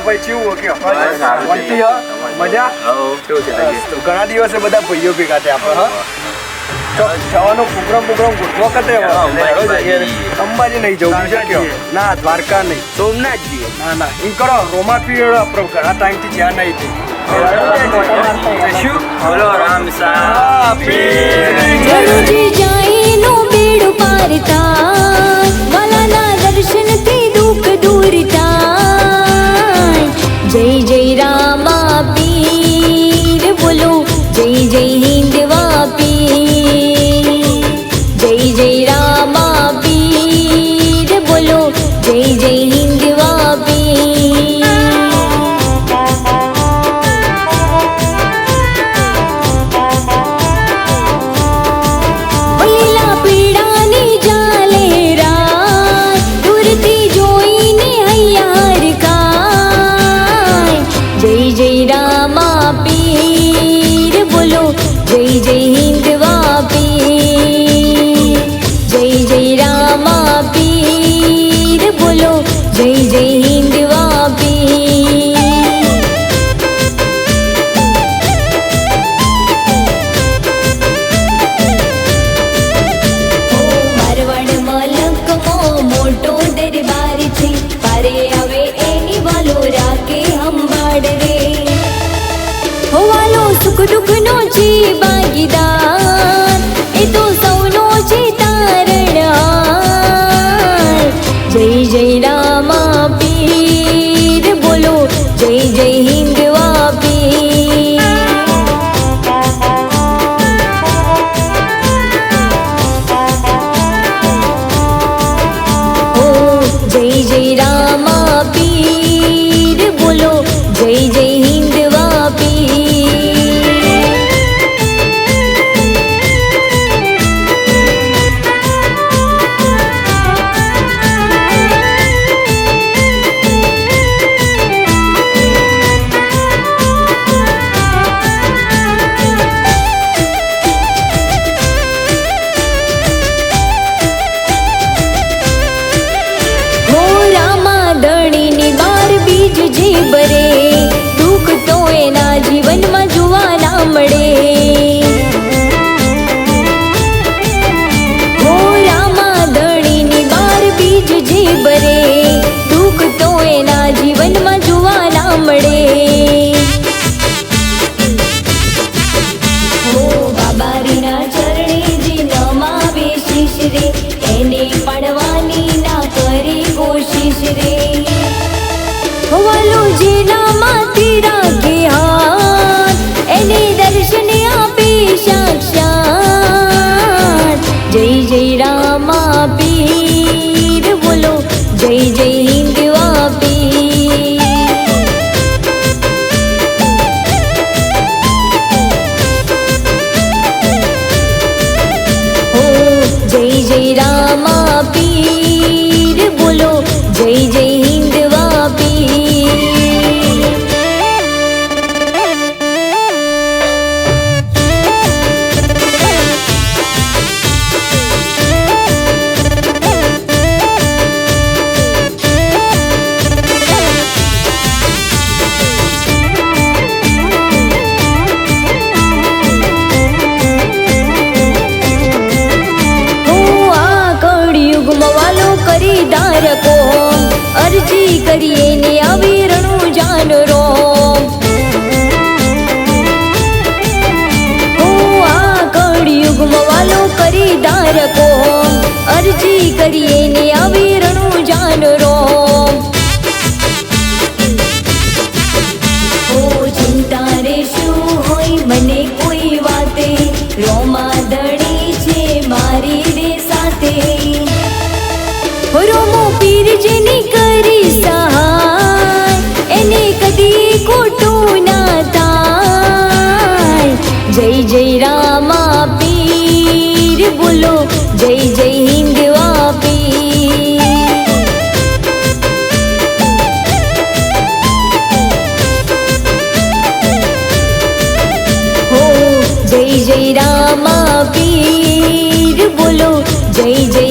ભાઈ કેવું કે વંતી હ મજા કેવું છે ઘણા દિવસે બધા ભાઈઓ ભેગા થયા આપણે હા જવાનો પ્રોગ્રામ ગોઠવો કતે અંબાજી નહીં જવું છે કે ના દ્વારકા નહીં સોમનાથ જઈએ ના એમ કરો રોમા પીડ આપણે ઘણા ટાઈમથી જ્યાં નહીં થઈ શું બોલો રામ દર્શનથી દુઃખ દૂર થાય જય જય રામા પીર બોલો જય જય હિન્દવા પીર જય જય રામા પીર બોલો જય જય હિન્દવા પીર પહેલા પીડાની ચાલે રાત દૂરથી જોઈને હૈયાર કાય જય જય રામા પીર બોલો જય જય હિન્દવા પીર જય જય રામા પીર બોલો જય જય હિન્દવા પીર મારવાડ મલકમો મોટો દરબાર છે પારે આવે એની વાલો રાખે હંભાડ રે હો વાલો સુખ દુઃખનો છે ભાગીદાર એ તો સૌનો છે તારણહાર જય જય રામા પીર બોલો જય જય હિન્દવા પીર જય જય રામા પીર બોલો જય જય હિન્દવા પીર હો રામા ધણીની બાર બીજ જે બરે દુઃખ તો એના જીવનમાં જોવા ના મળે હો રામા ધણીની બાર બીજ જે બરે દુઃખ તો એના જીવનમાં જોવા ના મળે હો બાબારીના ચરણે જે નમાવે શીશ રે એને પડવાની ના કરે કોશિશ રે વાલો જેના માથે રાખે હાથ એને દર્શન આપે સાક્ષાત જય જય રામા પીર બોલો જય જય હિન્દવા પીર હો જય જય રામા પીર બોલો જય જય હિન્દવા પીર કરી ધારકો અરજી કરીએ ને આવીરણું જાન રો આ કળિયુગમાં વાલો કરી ધારકો અરજી કરીએ ને આવીરણું જાન રો ચિંતા રે શું હોય મને કોઈ વાતે રોમા દણી છે મારી રે સાથે રોમો પીર જેની કરી સહાય એને કદી ખોટું ના થાય જય જય રામા પીર બોલો જય જય હિન્દવા પીર હો જય જય રામા પીર બોલો જય જય